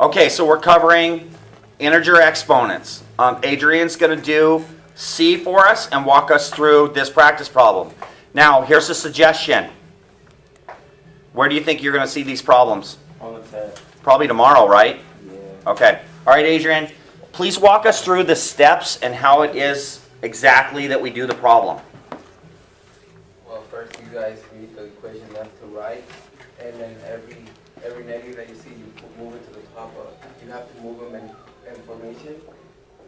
Okay, so we're covering integer exponents. Adrian's going to do C for us and walk us through this practice problem. Now, here's a suggestion. Where do you think you're going to see these problems? On the test. Probably tomorrow, right? Yeah. Okay. All right, Adrian, please walk us through the steps and how it is exactly that we do the problem. Well, first you guys read the equation left to right, and then every negative that you see, you move it to the top. You have to move them in formation,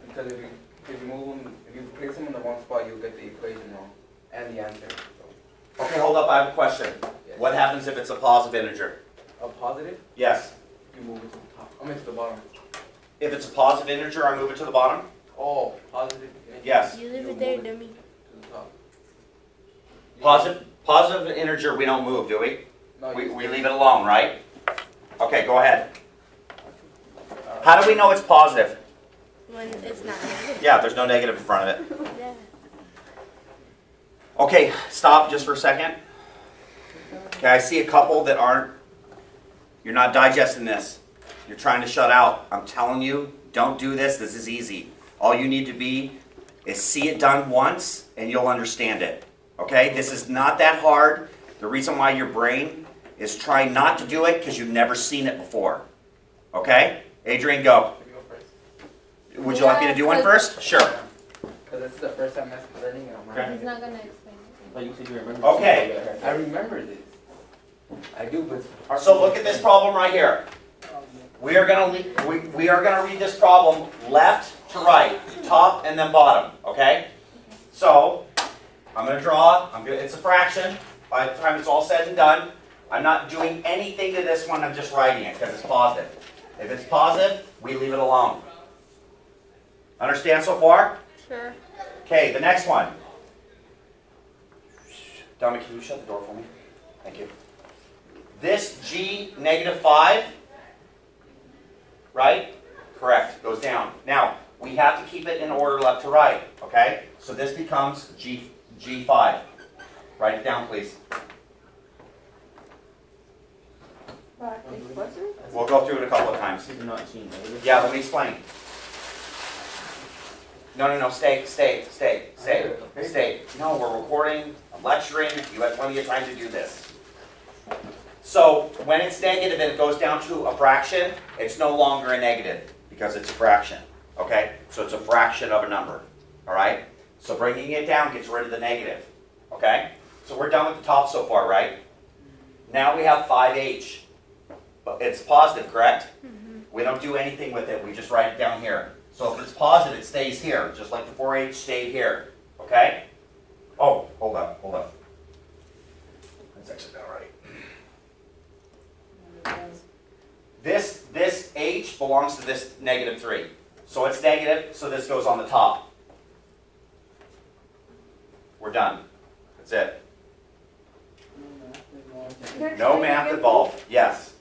because if you place them in the wrong spot, you'll get the equation wrong and the answer. So, Okay, hold up. I have a question. yes. What happens if it's a positive integer? A positive, Yes. you move it to the top. I mean to the bottom. If it's a positive integer, I move it to the bottom? Oh, positive. Yes. You leave You'll it there, move dummy. to the top. Positive integer, we don't move, do we? No, We you leave it alone, right? Okay, go ahead. How do we know it's positive? When it's not negative. Yeah, there's no negative in front of it. Yeah. Okay, stop just for a second. Okay, I see a couple that aren't, you're not digesting this. You're trying to shut out. I'm telling you, don't do this. This is easy. All you need to be is see it done once and you'll understand it. Okay, this is not that hard. The reason why your brain is trying not to do it because you've never seen it before. Okay? Adrian, go. go first. Would you like me to do one first? Sure. Because this is the first time I'm learning it. Okay. He's not gonna explain it. Like you said, you remember. Okay. I remember this. I do, but it's hard So to look at this explain. problem right here. We are gonna read this problem left to right, top and then bottom. Okay? So I'm gonna draw. It's a fraction. By the time it's all said and done, I'm not doing anything to this one. I'm just writing it because it's positive. If it's positive, we leave it alone. Understand so far? Sure. Okay, the next one. Dominic, can you shut the door for me? Thank you. This G negative 5, right? Correct, goes down. Now, we have to keep it in order left to right, okay? So this becomes G5. Write it down, please. We'll go through it a couple of times. Yeah, let me explain. No, stay. No, we're recording, I'm lecturing, you have plenty of time to do this. So, when it's negative and it goes down to a fraction, it's no longer a negative, because it's a fraction, okay? So it's a fraction of a number, all right? So bringing it down gets rid of the negative, okay? So we're done with the top so far, right? Now we have 5h. But it's positive, correct? Mm-hmm. We don't do anything with it, we just write it down here. So if it's positive, it stays here, just like the 4h stayed here, okay? Oh, hold up. That's actually not right. This h belongs to this negative 3. So it's negative, so this goes on the top. We're done. That's it. No math involved. Yes.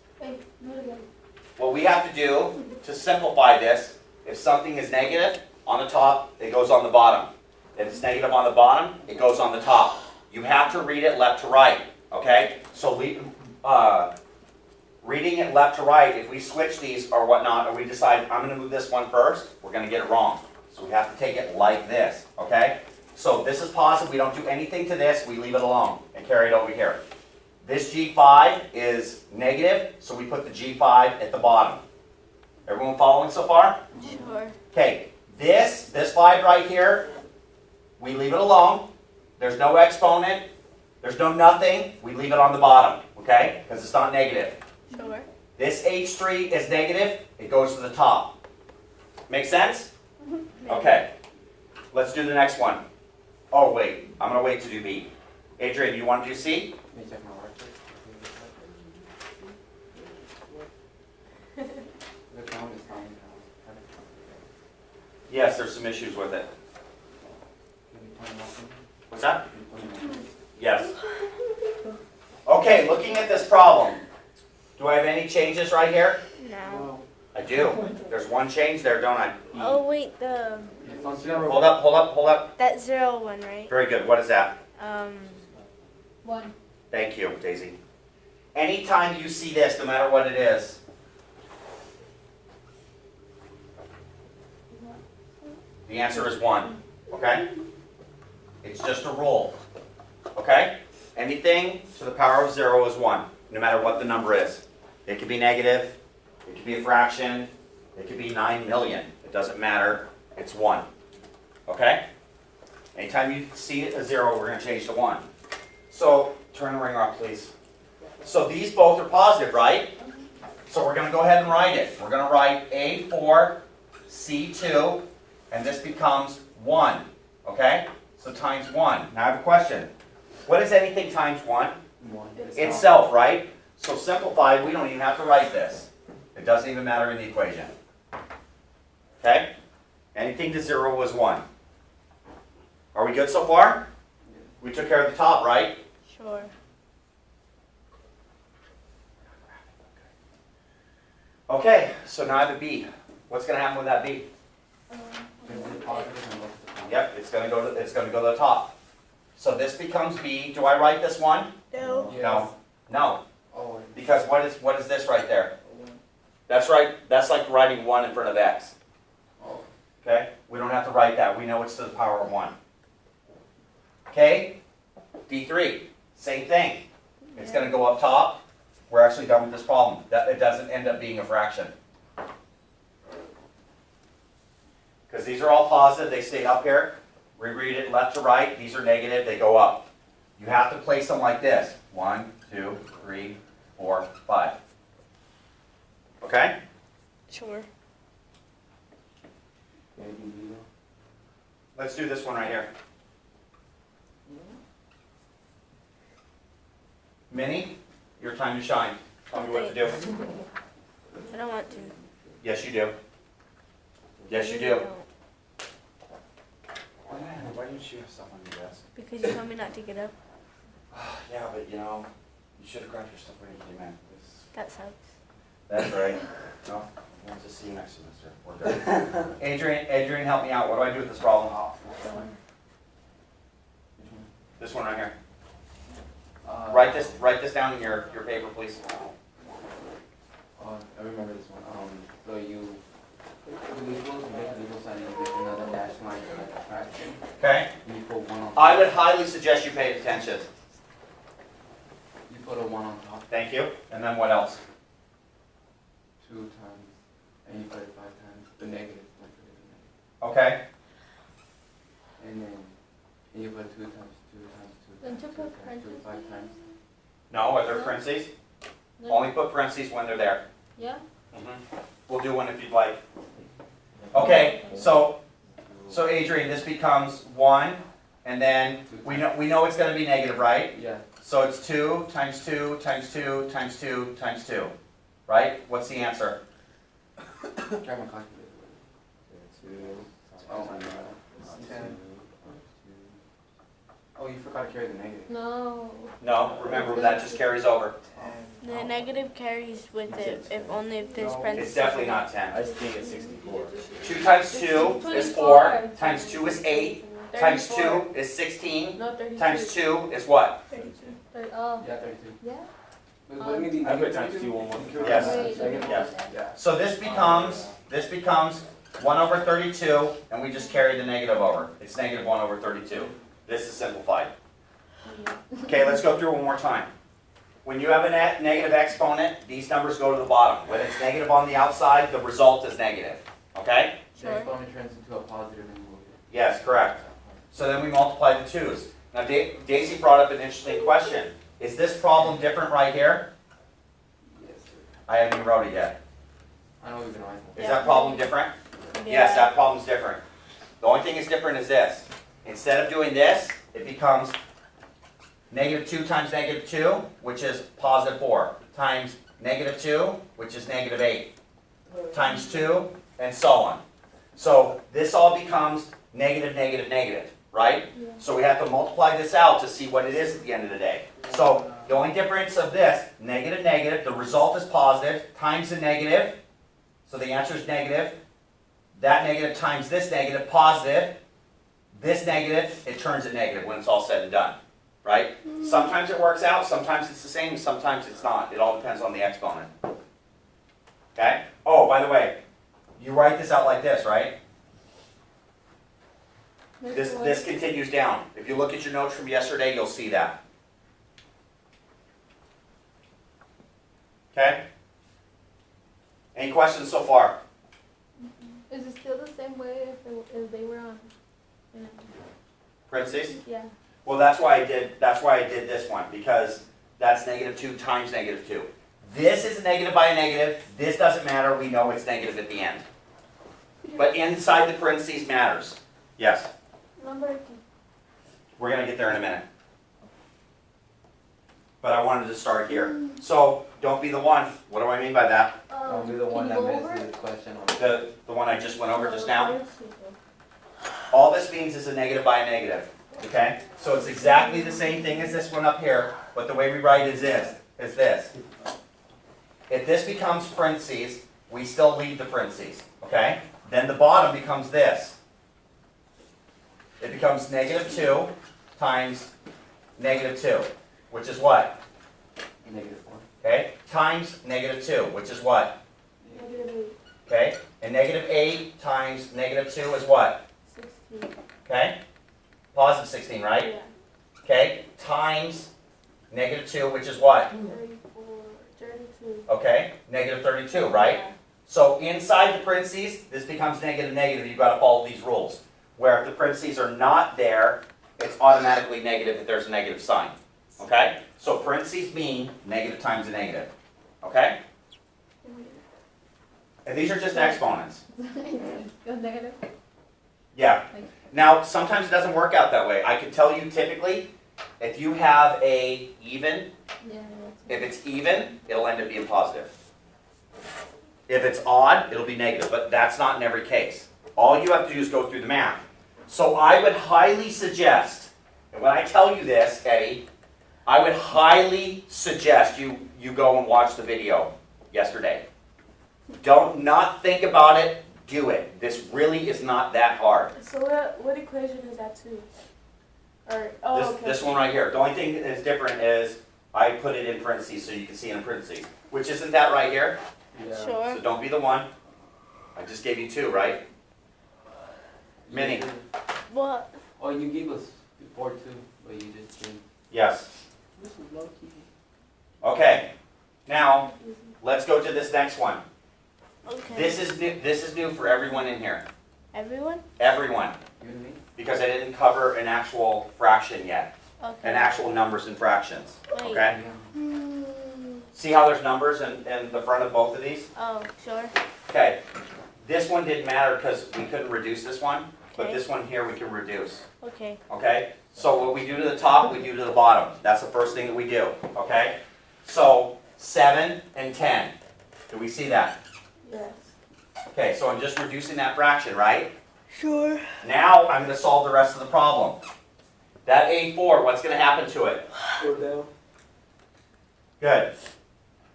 What we have to do to simplify this, if something is negative on the top, it goes on the bottom. If it's negative on the bottom, it goes on the top. You have to read it left to right, okay? So reading it left to right, if we switch these or whatnot, or we decide I'm going to move this one first, we're going to get it wrong. So we have to take it like this, okay? So this is positive, we don't do anything to this, we leave it alone and carry it over here. This G5 is negative, so we put the G5 at the bottom. Everyone following so far? Sure. Okay, this 5 right here, we leave it alone. There's no exponent, there's no nothing, we leave it on the bottom, okay? Because it's not negative. Sure. This H3 is negative, it goes to the top. Make sense? Okay, let's do the next one. Oh wait, I'm going to wait to do B. Adrian, you want to do C? Let me check my work. The count is fine. Yes, there's some issues with it. What's that? Yes. Okay, looking at this problem, do I have any changes right here? No. I do. There's one change there, don't I? Oh wait, the Hold up. that 0 1, right? Very good. What is that? 1. Thank you, Daisy. Anytime you see this, no matter what it is, The answer is 1. Okay? It's just a rule. Okay? Anything to the power of 0 is 1, no matter what the number is. It could be negative, it could be a fraction, it could be 9 million. It doesn't matter. It's 1. Okay? Anytime you see a 0, we're going to change to 1. So, turn the ringer up, please. So these both are positive, right? So we're going to go ahead and write it. We're going to write A4, C2, and this becomes 1. Okay? So times 1. Now I have a question. What is anything times 1? 1. Itself, right? So simplified, we don't even have to write this. It doesn't even matter in the equation. Okay? Anything to 0 was 1. Are we good so far? We took care of the top, right? Sure. Okay, so now I have a B. What's going to happen with that B? Yep, it's going to go to the top. So this becomes B. Do I write this one? No. Yes. No. No. Oh, Because what is this right there? That's right. That's like writing 1 in front of X. oh. Okay? We don't have to write that. We know it's to the power of 1. Okay? D3. Same thing. It's going to go up top. We're actually done with this problem. It doesn't end up being a fraction. Because these are all positive. They stay up here. We read it left to right. These are negative. They go up. You have to place them like this. 1, 2, 3, 4, 5. Okay? Sure. Let's do this one right here. Minnie, your time to shine. Tell me what to do. I don't want to. Yes, you do. Yes, you I do. don't. Why didn't you have stuff on your desk? Because you told me not to get up. Yeah, but you know, you should have grabbed your stuff when you came in. That sucks. That's right. No, we'll just see you next semester. We're good. Adrian, help me out. What do I do with this problem? This one right here. Write this down in your paper, please. I remember this one. So you do equals, you make an equal sign, and you make another dash line for like a fraction. Okay? And you put 1 on top. I would highly suggest you pay attention. You put a 1 on top. Thank you. And then what else? 2 times. And you put it 5 times. The negative. Don't forget the negative. Okay. And then you put 2 times 2 times 2 Then times to 2 put times 2 parentheses 5 in times. No, are there parentheses? Only put parentheses when they're there. Yeah? We'll do one if you'd like. Okay, so Adrian, this becomes 1, and then we know it's going to be negative, right? Yeah. So it's 2 times 2 times 2 times 2 times 2, right? What's the answer? Grab my calculator. Oh my god. 10. Oh, you forgot to carry the negative. No. No, remember that just carries over. 10. The negative carries with it, if only if there's No, parentheses. It's definitely not 10. I think it's 64. 2 times 2 is 4, times 2 is 8, times 34. 2 is 16, No, 32. times 2 is what? 32. Oh. Yeah, 32. Yeah? What do you mean? I put times 2 on 1. Yes. Wait, Yes. Yeah. So this becomes 1 over 32, and we just carry the negative over. It's negative 1 over 32. This is simplified. Okay, let's go through it one more time. When you have a negative exponent, these numbers go to the bottom. When it's negative on the outside, the result is negative. Okay? The exponent turns into a positive and you move it. Yes, correct. So then we multiply the 2's. Now Daisy brought up an interesting question. Is this problem different right here? Yes, sir. I haven't even wrote it yet. I know we've been right. Is that problem different? Yes, that problem's different. The only thing that's different is this. Instead of doing this, it becomes negative 2 times negative 2, which is positive 4, times negative 2, which is negative 8, times 2, and so on. So this all becomes negative, negative, negative, right? Yeah. So we have to multiply this out to see what it is at the end of the day. So the only difference of this, negative, negative, the result is positive, times the negative, so the answer is negative. That negative times this negative, positive. This negative, it turns it negative when it's all said and done, right? Sometimes it works out, sometimes it's the same, sometimes it's not. It all depends on the exponent. Okay? Oh, by the way, you write this out like this, right? This continues down. If you look at your notes from yesterday, you'll see that. Okay? Any questions so far? Is it still the same way if they were on? You know? Parentheses? Yeah. Well, that's why I did this one, because that's -2 times -2. This is a negative by a negative. This doesn't matter. We know it's negative at the end. But inside the parentheses matters. Yes? Number 2. We're going to get there in a minute. But I wanted to start here. So, don't be the one. What do I mean by that? Don't be the one that misses the question. The one I just went over just now? All this means is a negative by a negative. Okay? So it's exactly the same thing as this one up here, but the way we write is this. If this becomes parentheses, we still leave the parentheses. Okay? Then the bottom becomes this. It becomes -2 times -2, which is what? -4. Okay? Times -2, which is what? -8. Okay? And -8 times -2 is what? 16. Okay? Positive 16, right? Yeah. Okay? Times -2, which is what? 34. 32. Okay? -32, right? Yeah. So inside the parentheses, this becomes negative. You've got to follow these rules. Where if the parentheses are not there, it's automatically negative if there's a negative sign. Okay? So parentheses mean negative times a negative. Okay? And these are just exponents. Go negative. Yeah. Now, sometimes it doesn't work out that way. I can tell you typically, if you have a even, Yeah. if it's even, it'll end up being positive. If it's odd, it'll be negative, but that's not in every case. All you have to do is go through the math. So I would highly suggest, and when I tell you this, Eddie, I would highly suggest you go and watch the video yesterday. Don't not think about it, do it. This really is not that hard. So what equation is that to? Or okay. This one right here. The only thing that's different is I put it in parentheses so you can see it in parentheses. Which isn't that right here? Yeah. Sure. So don't be the one. I just gave you 2, right? Minnie. What? Oh, you gave us before too, but you just didn't. Yes. This is low key. Okay. Now, let's go to this next one. Okay. This is new for everyone in here. Everyone? Everyone. You and me? Because I didn't cover an actual fraction yet. Okay. An actual numbers and fractions. Wait. Okay? Hmm. See how there's numbers in the front of both of these? Oh, sure. Okay. This one didn't matter because we couldn't reduce this one. But Okay. this one here we can reduce. Okay. Okay? So what we do to the top, we do to the bottom. That's the first thing that we do. Okay? So 7 and 10. Do we see that? Yes. Okay, so I'm just reducing that fraction, right? Sure. Now I'm going to solve the rest of the problem. That A4, what's going to happen to it? Go down. Good.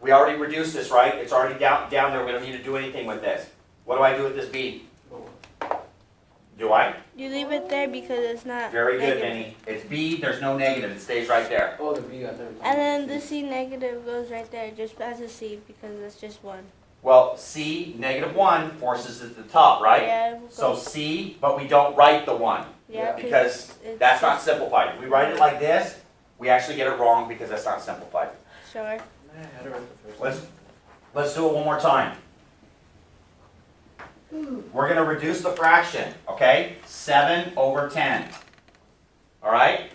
We already reduced this, right? It's already down there. We don't need to do anything with this. What do I do with this B? Do I? You leave it there because it's not Very good, negative. Minnie. It's B, there's no negative. It stays right there. Oh, the B, I thought. And then the C negative goes right there just as a C because it's just one. Well, C, -1, forces it to the top, right? Yeah. We'll So go- C, but we don't write the 1 yeah, because it's that's not simplified. If we write it like this, we actually get it wrong because that's not simplified. Sure. Let's do it one more time. We're going to reduce the fraction, okay? 7 over 10. All right?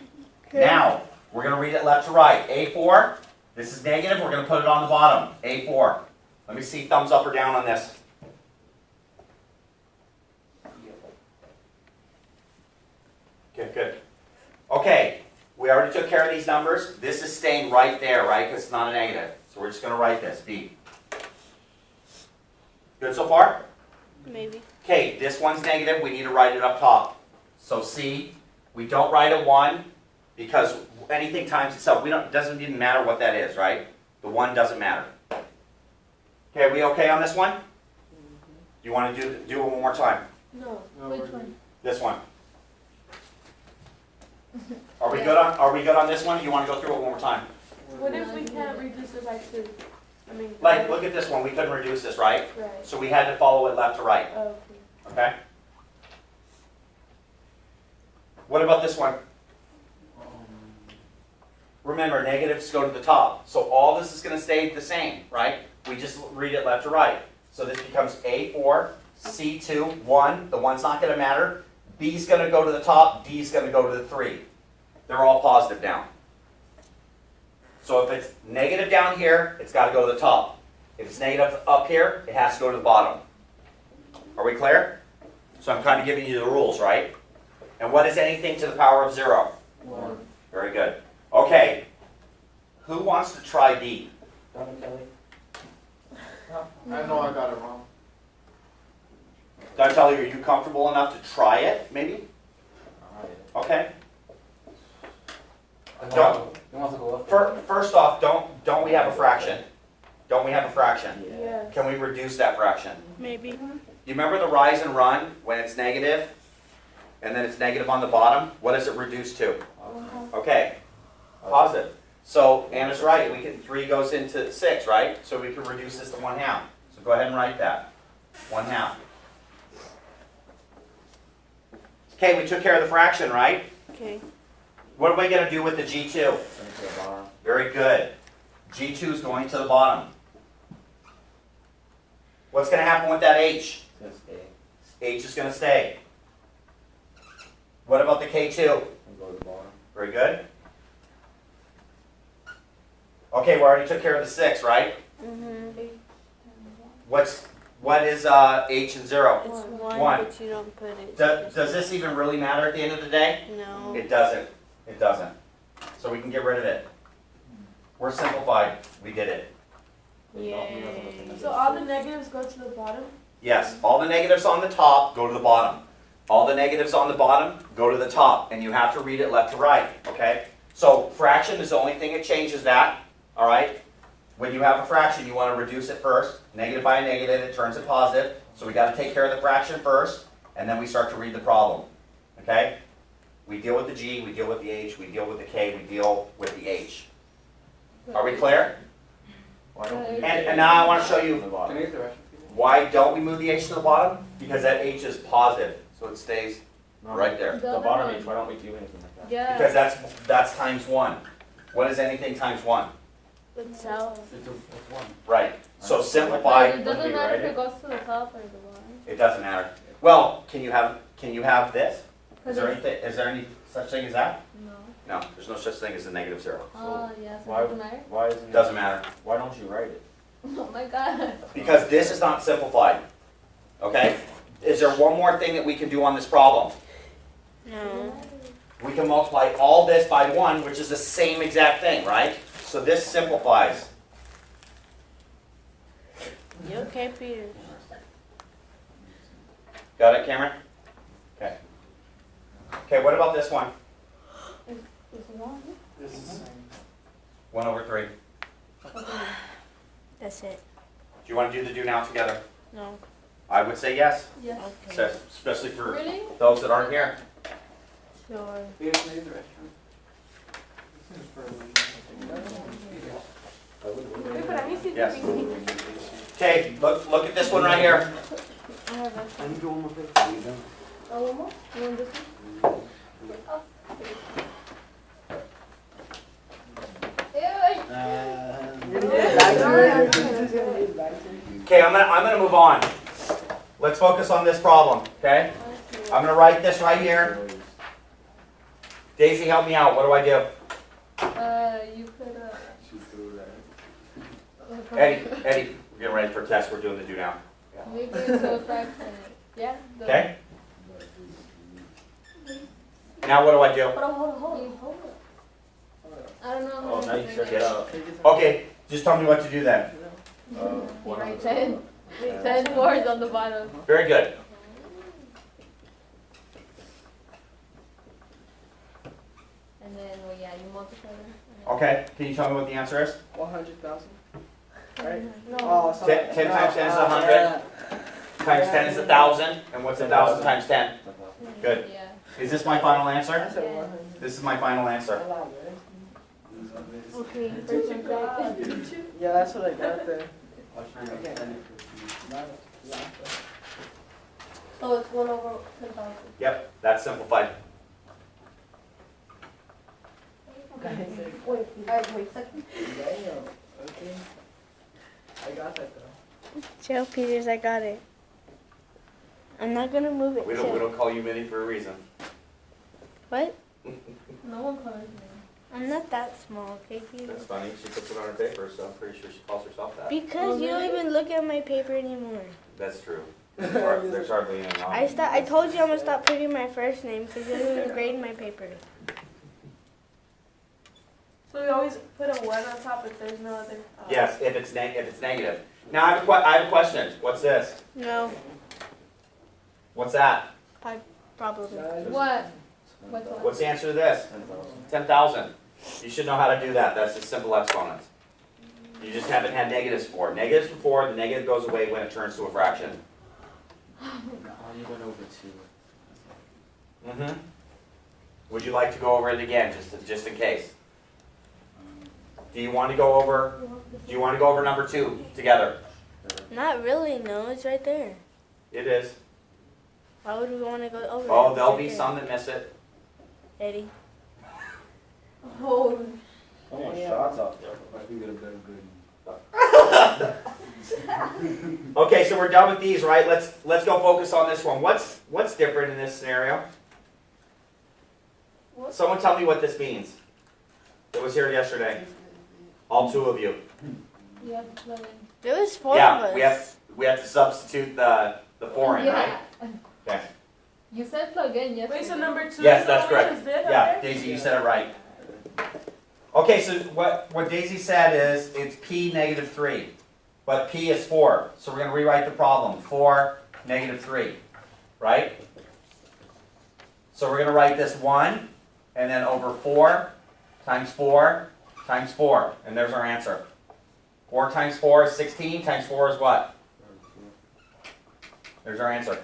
Now, we're going to read it left to right. A4, this is negative. We're going to put it on the bottom. A4. Let me see thumbs up or down on this. Good, good. Okay, we already took care of these numbers. This is staying right there, right? Because it's not a negative. So we're just going to write this, B. Good so far? Maybe. Okay, this one's negative. We need to write it up top. So C, we don't write a 1 because anything times itself, it doesn't even matter what that is, right? The 1 doesn't matter. Okay, are we okay on this one? Do you want to do it one more time? No. Which one? This one. Are we good on this one? Or you want to go through it one more time? What if we can't reduce it by 2? I mean. Like, look at this one. We couldn't reduce this, right? Right. So we had to follow it left to right. Okay. Okay? What about this one? Remember, negatives go to the top. So all this is going to stay the same, right? We just read it left to right. So this becomes A4, C2, 1. The 1's not going to matter. B's going to go to the top. D's going to go to the 3. They're all positive now. So if it's negative down here, it's got to go to the top. If it's negative up here, it has to go to the bottom. Are we clear? So I'm kind of giving you the rules, right? And what is anything to the power of 0? 1. Very good. Okay. Who wants to try D? Donna Kelly? I know I got it wrong. Donatelli, are you comfortable enough to try it, maybe? Okay. Don't. He wants to go up. First off, don't we have a fraction? Don't we have a fraction? Yeah. Can we reduce that fraction? Maybe. You remember the rise and run when it's negative? And then it's negative on the bottom? What does it reduce to? Okay. Positive. So Anna's right. 3 goes into 6, right? So we can reduce this to 1/2. So go ahead and write that. 1/2. Okay, we took care of the fraction, right? Okay. What are we going to do with the G2? Very good. G2 is going to the bottom. What's going to happen with that H? H is going to stay. What about the K2? Very good. Okay, we already took care of the 6, right? Mm-hmm. What is H and 0? It's 1, 1. but you don't put it. Does this even really matter at the end of the day? No. It doesn't. It doesn't. So we can get rid of it. We're simplified. We did it. Yay. So all the negatives go to the bottom? Yes, all the negatives on the top go to the bottom. All the negatives on the bottom go to the top, and you have to read it left to right, okay? So fraction is the only thing that changes that, all right? When you have a fraction, you want to reduce it first. Negative by a negative, it turns it positive. So we got to take care of the fraction first, and then we start to read the problem, okay? We deal with the G, we deal with the H, we deal with the K, we deal with the H. Are we clear? And now I want to show you Can you use the restroom? why don't we move the H to the bottom? Because that H is positive, so it stays right there. The bottom H, why don't we do anything like that? Yeah. Because that's times 1. What is anything times 1? Itself. It's 1. Right. So But simplify. it doesn't we matter write if it? it goes to the top or the bottom. It doesn't matter. Well, can you have this? Is Cause there it's- anything? Is there any such thing as that? No. No. There's no such thing as a negative 0. Oh, yeah, so Why, it doesn't matter? why isn't it? Doesn't matter. Why don't you write it? Oh my god. Because this is not simplified. Okay? Is there one more thing that we can do on this problem? No. We can multiply all this by 1, which is the same exact thing, right? So this simplifies. You okay, Peter? Got it, Cameron? Okay. Okay, what about this one? It's 1. This is the same. 1 over 3. That's it. Do you want to do the do now together? No. I would say yes, Yes. Okay. especially for Really? those that aren't here. Sure. Can you use the restroom? This is for Wait, but I need to see Yes. the thing. Okay, look at this one right here. I have a I need to do one more thing. Oh, one more? You want this one? Oh. Okay, I'm gonna move on. Let's focus on this problem, okay? I'm gonna write this right here. Daisy, help me out. What do I do? You could, Eddie, we're getting ready for a test. We're doing the do now. make it into a fraction. Yeah? the- Okay? Now what do I do? Hold on. I don't know. Oh, now you check it out. Okay, just tell me what to do then. You write 10. 10 words on the bottom. Very good. And then, well, yeah, you multiply them. Okay, can you tell me what the answer is? 100,000. No. Oh, 10 times 10 is 100. Times 10 is 1,000. And what's 1,000 times 10? Good. Yeah. Is this my final answer? Yeah. This is my final answer. Okay, first and second. Yeah, that's what I got there. So it's 1 over 10,000. Yep, that's simplified. Wait, second. Damn, okay. I got that though. Chill, Peters, I got it. I'm not gonna move it. We Chill. don't call you Minnie for a reason. What? No one calls me. I'm not that small, okay, Peters? That's funny. She puts it on her paper, so I'm pretty sure she calls herself that. Because you don't even look at my paper anymore. That's true. There's hardly any on. I told you I'm gonna stop putting my first name because you don't even grade my paper. So we always put a 1 on top if there's no other. Yes, if it's negative. Now I have a question. What's this? No, What's that? probably. What? What's what? What's the answer to this? 10,000. You should know how to do that. That's just simple exponents. You just haven't had negatives before. Negatives before, the negative goes away when it turns to a fraction. You went over two. Would you like to go over it again, just in case? Do you want to go over number 2 together? Not really, no, it's right there. It is. Why would we want to go over it? Oh, It's there'll right be there. some that miss it. Eddie. Oh, Almost shots off there. We get a better grade. Okay, so we're done with these, right? Let's go focus on this one. What's different in this scenario? What? Someone tell me what this means. It was here yesterday. All 2 of you. You have to plug in. There was 4 of us. Yeah, we have to substitute the foreign, right? Okay. You said plug in, yes. wait, so number 2 Yes, is the that's one we correct. just did? Yeah, up there? Daisy, you said it right. Okay, so what Daisy said is it's p negative 3, but p is 4. So we're going to rewrite the problem. 4, negative 3, right? So we're going to write this 1, and then over 4 times 4 times 4. And there's our answer. 4 times 4 is 16, times 4 is what? There's our answer.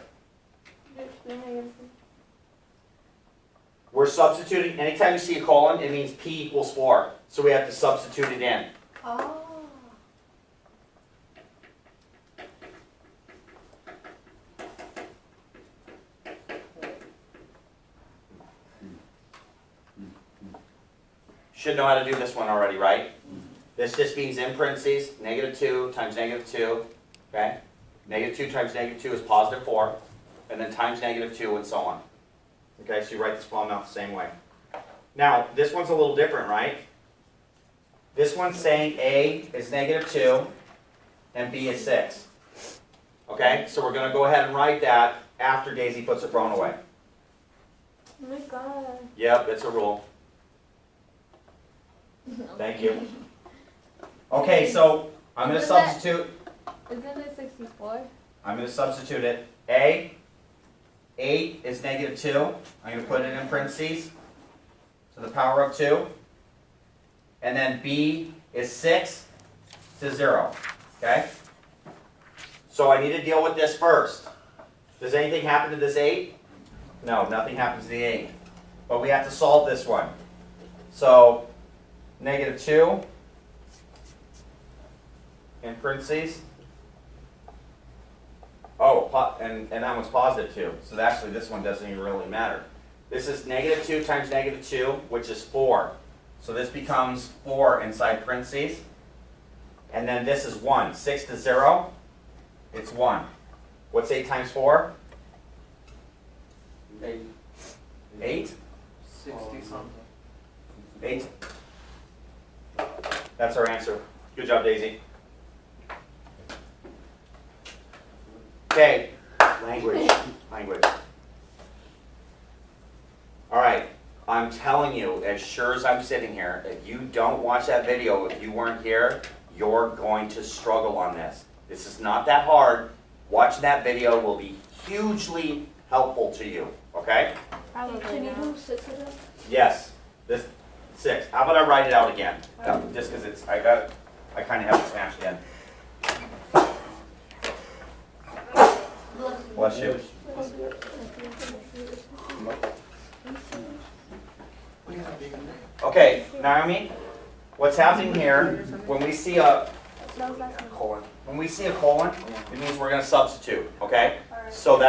We're substituting, anytime you see a colon, it means p equals 4. So we have to substitute it in. Oh. Should know how to do this one already, right? This just means in parentheses, negative 2 times negative 2, okay? Negative 2 times negative 2 is positive 4, and then times negative 2 and so on. Okay, so you write this problem out the same way. Now, this one's a little different, right? This one's saying A is negative 2, and B is 6. Okay, so we're going to go ahead and write that after Daisy puts her phone away. Oh my god. Yep, it's a rule. Thank you. Okay, so I'm going to Isn't that- substitute. Isn't it 64? I'm going to substitute it. A, 8 is negative 2. I'm going to put it in parentheses to the power of 2. And then B is 6 to 0. Okay? So I need to deal with this first. Does anything happen to this 8? No, nothing happens to the 8. But we have to solve this one. So, negative 2 in parentheses. Oh, and that one's positive 2. So actually this one doesn't even really matter. This is negative 2 times negative 2, which is 4. So this becomes 4 inside parentheses. And then this is 1. 6 to 0, it's 1. What's 8 times 4? 8. 8? 60 something. 8. That's our answer. Good job, Daisy. Okay, language. All right, I'm telling you, as sure as I'm sitting here, if you don't watch that video, if you weren't here, you're going to struggle on this. This is not that hard. Watching that video will be hugely helpful to you, okay? Probably Can you not. do 6 of them? Yes, this 6. How about I write it out again? Just because it's, I kind of have it smashed in. Bless you. Okay, Naomi, what's happening here, when we see a colon, it means we're going to substitute, okay? So that